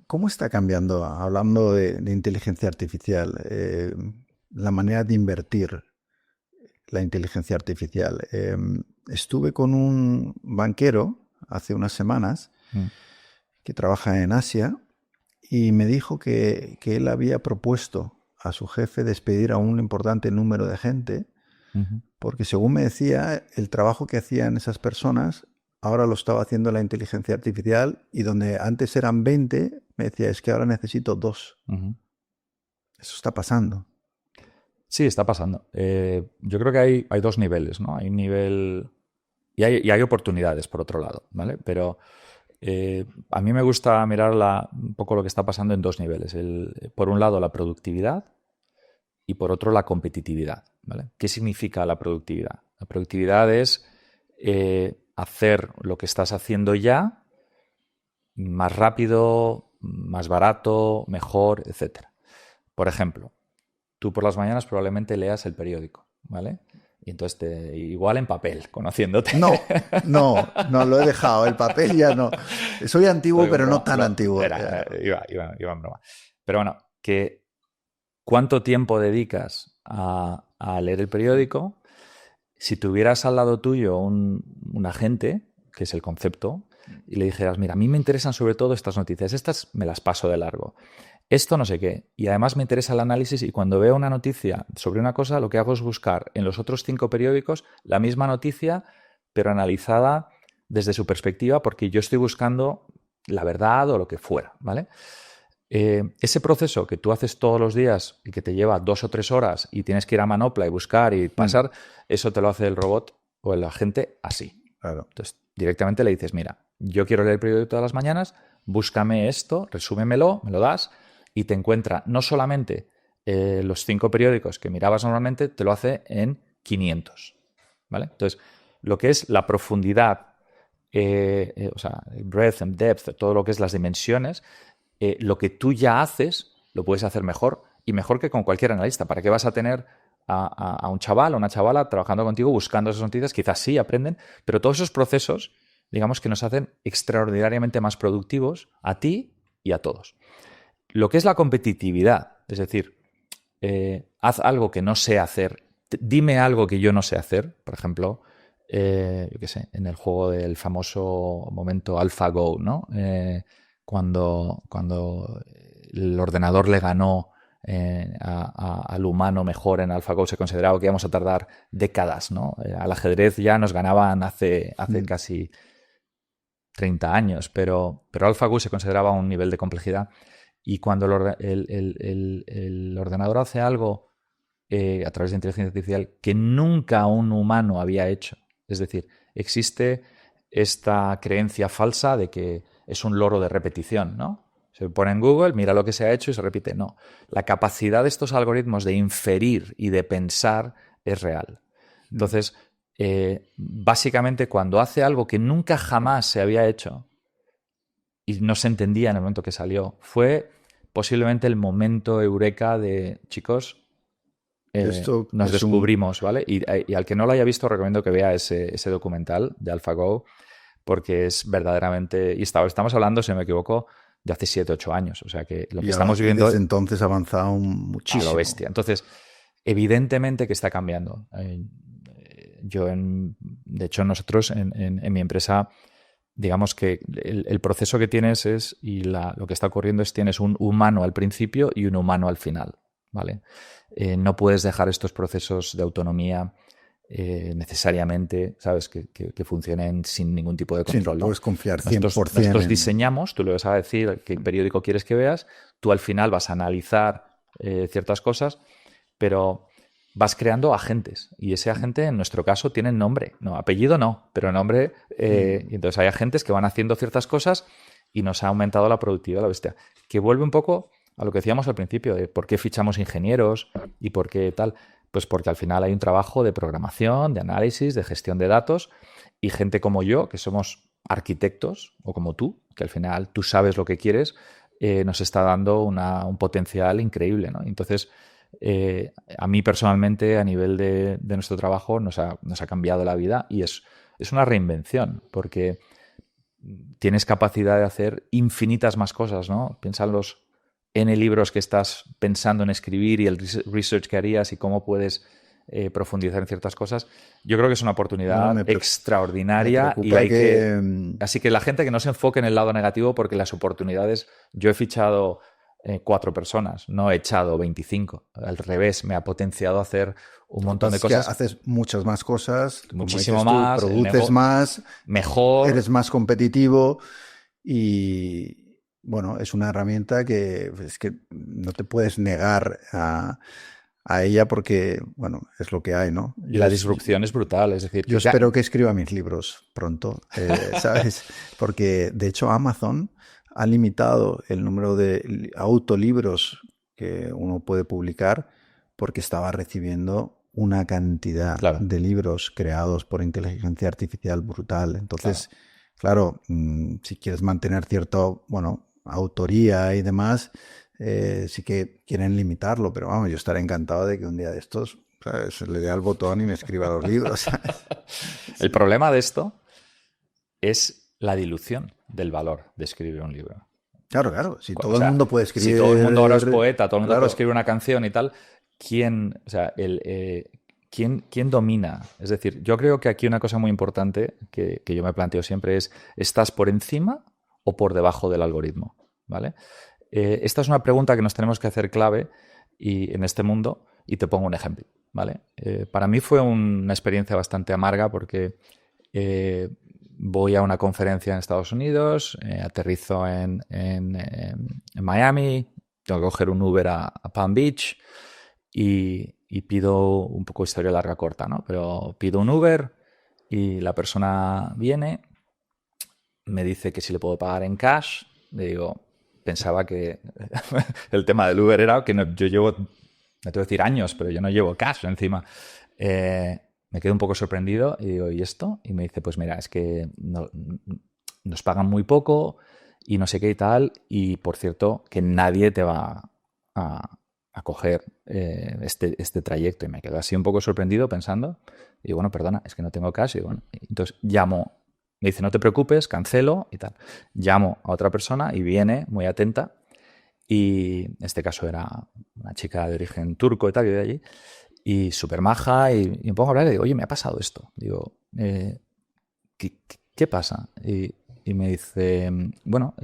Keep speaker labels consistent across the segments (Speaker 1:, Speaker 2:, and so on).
Speaker 1: ¿Cómo está cambiando, hablando de inteligencia artificial, la manera de invertir la inteligencia artificial? Estuve con un banquero hace unas semanas
Speaker 2: Mm,
Speaker 1: que trabaja en Asia y me dijo que él había propuesto a su jefe despedir a un importante número de gente
Speaker 2: ujú.
Speaker 1: porque, según me decía, el trabajo que hacían esas personas ahora lo estaba haciendo la inteligencia artificial, y donde antes eran 20, me decía, es que ahora necesito dos.
Speaker 2: Ujú.
Speaker 1: Eso está pasando.
Speaker 2: Sí, está pasando. Yo creo que hay dos niveles, ¿no? Hay un nivel y hay oportunidades por otro lado, ¿vale? Pero a mí me gusta mirar un poco lo que está pasando en dos niveles. Por un lado, la productividad y por otro, la competitividad, ¿vale? ¿Qué significa la productividad? La productividad es hacer lo que estás haciendo ya más rápido, más barato, mejor, etcétera. Por ejemplo, tú por las mañanas probablemente leas el periódico, ¿vale? Y entonces igual en papel, conociéndote.
Speaker 1: No, lo he dejado. El papel ya no. Soy
Speaker 2: Lo
Speaker 1: antiguo,
Speaker 2: digo en
Speaker 1: pero no
Speaker 2: broma.
Speaker 1: tan antiguo.
Speaker 2: Iba en broma. Pero bueno, ¿cuánto tiempo dedicas a leer el periódico? Si tuvieras al lado tuyo un agente, que es el concepto, y le dijeras, mira, a mí me interesan sobre todo estas noticias, estas me las paso de largo. Esto no sé qué. Y además me interesa el análisis y cuando veo una noticia sobre una cosa, lo que hago es buscar en los otros 5 periódicos la misma noticia, pero analizada desde su perspectiva, porque yo estoy buscando la verdad o lo que fuera, ¿vale? Ese proceso que tú haces todos los días y que te lleva 2 o 3 horas y tienes que ir a manopla y buscar y
Speaker 1: Mm,
Speaker 2: pasar, eso te lo hace el robot o el agente así.
Speaker 1: claro.
Speaker 2: Entonces, directamente le dices, mira, yo quiero leer el periódico todas las mañanas, búscame esto, resúmemelo, me lo das y te encuentra no solamente los 5 periódicos que mirabas normalmente, te lo hace en 500. ¿Vale? Entonces, lo que es la profundidad, o sea, el breadth and depth, todo lo que es las dimensiones, lo que tú ya haces lo puedes hacer mejor y mejor que con cualquier analista. ¿Para qué vas a tener a un chaval o una chavala trabajando contigo buscando esas noticias? Quizás sí aprenden, pero todos esos procesos, digamos que nos hacen extraordinariamente más productivos a ti y a todos. Lo que es la competitividad, es decir, haz algo que no sé hacer, dime algo que yo no sé hacer, por ejemplo, yo qué sé, en el juego del famoso momento AlphaGo, ¿no? Cuando el ordenador le ganó al humano mejor en AlphaGo, se consideraba que íbamos a tardar décadas, ¿no? Al ajedrez ya nos ganaban hace
Speaker 1: Mm.
Speaker 2: casi 30 años, pero AlphaGo se consideraba un nivel de complejidad y cuando el ordenador hace algo a través de inteligencia artificial que nunca un humano había hecho, es decir, existe esta creencia falsa de que es un loro de repetición, ¿no? Se pone en Google, mira lo que se ha hecho y se repite. No, la capacidad de estos algoritmos de inferir y de pensar es real.
Speaker 1: Mm.
Speaker 2: Entonces, básicamente cuando hace algo que nunca jamás se había hecho, y no se entendía en el momento que salió. Fue posiblemente el momento eureka de, chicos,
Speaker 1: Esto
Speaker 2: nos
Speaker 1: es un...
Speaker 2: descubrimos, ¿vale? Y al que no lo haya visto, recomiendo que vea ese documental de AlphaGo, porque es verdaderamente... Y estamos hablando, si no me equivoco, de hace 7 u 8 años. O sea que lo que estamos
Speaker 1: Y desde
Speaker 2: viviendo
Speaker 1: entonces ha avanzado
Speaker 2: a lo
Speaker 1: muchísimo.
Speaker 2: bestia. Entonces, evidentemente que está cambiando. De hecho, nosotros en mi empresa digamos que el proceso que tienes lo que está ocurriendo es tienes un humano al principio y un humano al final, ¿vale? No puedes dejar estos procesos de autonomía necesariamente, ¿sabes? Que funcionen sin ningún tipo de
Speaker 1: Sí, no
Speaker 2: control, ¿no?
Speaker 1: puedes confiar
Speaker 2: Nosotros
Speaker 1: 100%
Speaker 2: diseñamos, tú le vas a decir qué periódico quieres que veas, tú al final vas a analizar ciertas cosas, pero vas creando agentes y ese agente en nuestro caso tiene nombre, no, apellido no, pero nombre, y entonces hay agentes que van haciendo ciertas cosas y nos ha aumentado la productividad de la bestia, que vuelve un poco a lo que decíamos al principio, de por qué fichamos ingenieros y por qué tal, pues porque al final hay un trabajo de programación, de análisis, de gestión de datos y gente como yo, que somos arquitectos, o como tú, que al final tú sabes lo que quieres, nos está dando un potencial increíble, ¿no? Entonces, a mí personalmente, a nivel de nuestro trabajo, nos ha cambiado la vida y es una reinvención, porque tienes capacidad de hacer infinitas más cosas, ¿no? Piensa en los N libros que estás pensando en escribir y el research que harías y cómo puedes profundizar en ciertas cosas. Yo creo que es una oportunidad extraordinaria y hay que... Así que la gente que no se enfoque en el lado negativo, porque las oportunidades... Yo he fichado 4 personas, no he echado 25. Al revés, me ha potenciado a hacer un montón de cosas.
Speaker 1: Que haces muchas más cosas,
Speaker 2: muchísimo más,
Speaker 1: produces más,
Speaker 2: mejor,
Speaker 1: eres más competitivo y bueno, es una herramienta que es que no te puedes negar a ella porque, bueno, es lo que hay, ¿no?
Speaker 2: Y la disrupción es brutal, es decir...
Speaker 1: Yo espero que escriba mis libros pronto, ¿sabes? Porque, de hecho, Amazon ha limitado el número de autolibros que uno puede publicar porque estaba recibiendo una cantidad de libros creados por inteligencia artificial brutal. Entonces, claro, si quieres mantener cierta, bueno, autoría y demás, sí que quieren limitarlo, pero vamos, yo estaré encantado de que un día de estos, ¿sabes?, le dé al botón y me escriba los libros, ¿sabes?
Speaker 2: El problema de esto es la dilución del valor de escribir un libro.
Speaker 1: Claro. Si todo el mundo puede escribir...
Speaker 2: Si todo el mundo ahora es poeta, todo el mundo puede escribir una canción y tal, ¿quién domina? Es decir, yo creo que aquí una cosa muy importante que yo me planteo siempre es, ¿estás por encima o por debajo del algoritmo? ¿Vale? Esta es una pregunta que nos tenemos que hacer clave en este mundo, y te pongo un ejemplo, ¿vale? Para mí fue una experiencia bastante amarga porque voy a una conferencia en Estados Unidos, aterrizo en Miami, tengo que coger un Uber a Palm Beach y pido, un poco historia larga corta, ¿no? Pero pido un Uber y la persona viene, me dice que si le puedo pagar en cash. Le digo, pensaba que el tema del Uber era que yo llevo, no te voy a decir años, pero yo no llevo cash encima. Me quedo un poco sorprendido y digo, ¿y esto? Y me dice, pues mira, es que nos pagan muy poco y no sé qué y tal, y por cierto, que nadie te va a coger este trayecto. Y me quedo así un poco sorprendido pensando, y digo, bueno, perdona, es que no tengo cash. Y bueno, entonces llamo, me dice, no te preocupes, cancelo y tal. Llamo a otra persona y viene muy atenta, y en este caso era una chica de origen turco y tal, que de allí, y súper maja, y me pongo a hablar y digo, oye, me ha pasado esto. Digo, ¿qué pasa? Y me dice, bueno,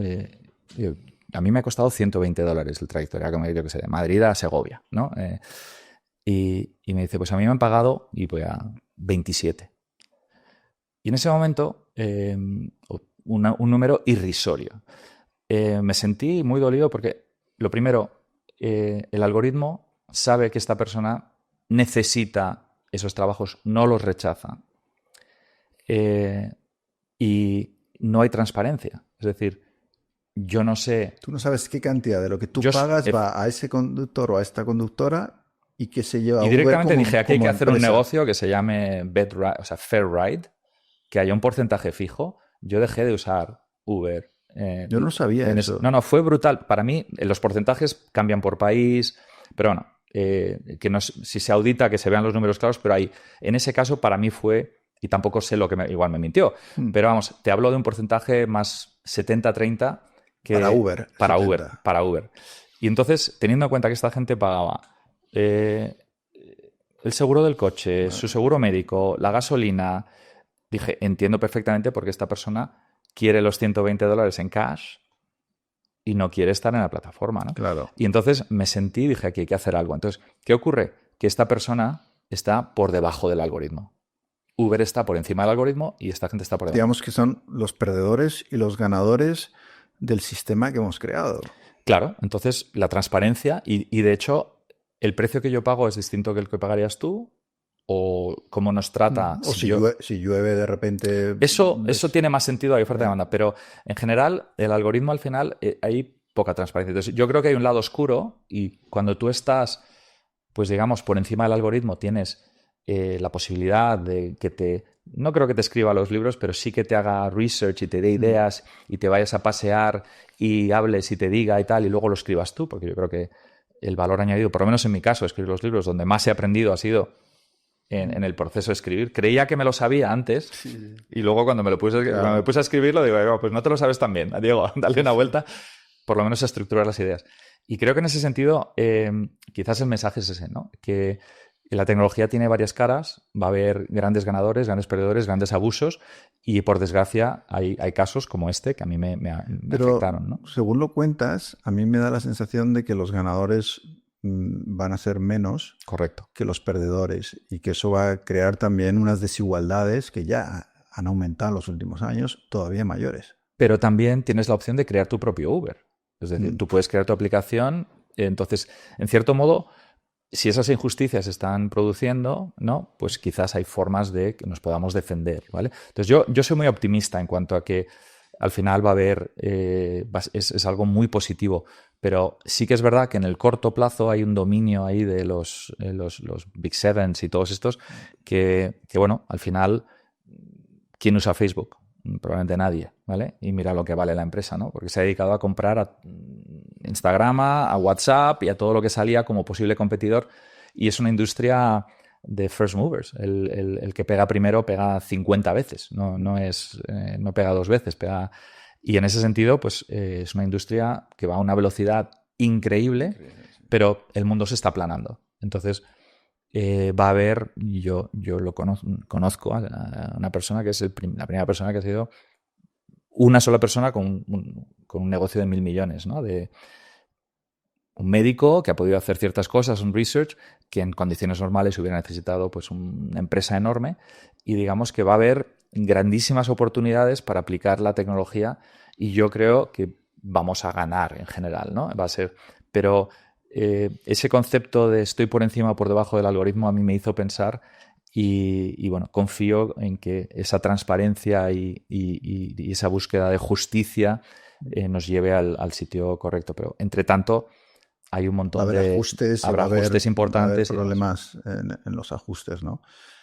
Speaker 2: a mí me ha costado $120 el trayecto, era como, yo qué sé, de Madrid a Segovia, ¿no? Y me dice, pues a mí me han pagado, y voy a 27. Y en ese momento, un número irrisorio. Me sentí muy dolido porque, lo primero, el algoritmo sabe que esta persona necesita esos trabajos, no los rechaza. Y no hay transparencia. Es decir, yo no sé...
Speaker 1: Tú no sabes qué cantidad de lo que tú pagas va a ese conductor o a esta conductora y que se lleva
Speaker 2: y directamente
Speaker 1: Uber
Speaker 2: dije, aquí hay que hacer
Speaker 1: empresa.
Speaker 2: Un negocio que se llame Fair Ride, que haya un porcentaje fijo. Yo dejé de usar Uber.
Speaker 1: Yo no sabía eso.
Speaker 2: No, fue brutal. Para mí, los porcentajes cambian por país, pero bueno, que no, si se audita, que se vean los números claros, pero ahí, en ese caso, para mí fue, y tampoco sé lo que igual me mintió, pero vamos, te hablo de un porcentaje más 70-30 que
Speaker 1: para Uber.
Speaker 2: Para Uber. Y entonces, teniendo en cuenta que esta gente pagaba el seguro del coche, su seguro médico, la gasolina, dije, entiendo perfectamente por qué esta persona quiere los $120 en cash y no quiere estar en la plataforma, ¿no?
Speaker 1: Claro.
Speaker 2: Y entonces me sentí y dije, aquí hay que hacer algo. Entonces, ¿qué ocurre? Que esta persona está por debajo del algoritmo. Uber está por encima del algoritmo y esta gente está por debajo.
Speaker 1: Digamos que son los perdedores y los ganadores del sistema que hemos creado.
Speaker 2: Claro, entonces la transparencia y de hecho el precio que yo pago es distinto que el que pagarías tú, o cómo nos trata.
Speaker 1: O si llueve de repente...
Speaker 2: Eso tiene más sentido, hay oferta y demanda, pero en general el algoritmo al final hay poca transparencia. Entonces yo creo que hay un lado oscuro, y cuando tú estás, pues digamos, por encima del algoritmo tienes la posibilidad de que no creo que te escriba los libros, pero sí que te haga research y te dé ideas y te vayas a pasear y hables y te diga y tal, y luego lo escribas tú, porque yo creo que el valor añadido, por lo menos en mi caso, escribir los libros, donde más he aprendido ha sido en el proceso de escribir. Creía que me lo sabía antes
Speaker 1: Sí.
Speaker 2: y luego cuando cuando me puse a escribirlo digo, pues no te lo sabes tan bien, Diego, dale una vuelta, por lo menos a estructurar las ideas. Y creo que en ese sentido quizás el mensaje es ese, ¿no? Que la tecnología tiene varias caras, va a haber grandes ganadores, grandes perdedores, grandes abusos y por desgracia hay casos como este que a mí me
Speaker 1: Pero
Speaker 2: afectaron, ¿no?
Speaker 1: según lo cuentas, a mí me da la sensación de que los ganadores van a ser menos
Speaker 2: Correcto.
Speaker 1: que los perdedores y que eso va a crear también unas desigualdades que ya han aumentado en los últimos años, todavía mayores.
Speaker 2: Pero también tienes la opción de crear tu propio Uber. Es decir, tú puedes crear tu aplicación, entonces, en cierto modo, si esas injusticias se están produciendo, ¿no? Pues quizás hay formas de que nos podamos defender, ¿vale? Entonces yo soy muy optimista en cuanto a que al final va a haber, es algo muy positivo, pero sí que es verdad que en el corto plazo hay un dominio ahí de los Big Sevens y todos estos que bueno, al final, ¿quién usa Facebook? Probablemente nadie, ¿vale? Y mira lo que vale la empresa, ¿no? Porque se ha dedicado a comprar a Instagram, a WhatsApp y a todo lo que salía como posible competidor. Y es una industria de first movers. El que pega primero pega 50 veces. No pega 2 veces, pega... Y en ese sentido, pues es una industria que va a una velocidad increíble, pero el mundo se está aplanando. Entonces... va a haber, yo lo conozco a una persona que es la primera persona que ha sido una sola persona con un negocio de 1.000 millones, ¿no? De un médico que ha podido hacer ciertas cosas, un research, que en condiciones normales hubiera necesitado pues una empresa enorme, y digamos que va a haber grandísimas oportunidades para aplicar la tecnología y yo creo que vamos a ganar en general, ¿no? Va a ser, pero... ese concepto de estoy por encima o por debajo del algoritmo a mí me hizo pensar y bueno, confío en que esa transparencia y esa búsqueda de justicia nos lleve al sitio correcto. Pero entre tanto hay un montón
Speaker 1: Va a haber
Speaker 2: de...
Speaker 1: ajustes y
Speaker 2: habrá ajustes
Speaker 1: va a haber
Speaker 2: importantes.
Speaker 1: problemas en los ajustes, ¿no?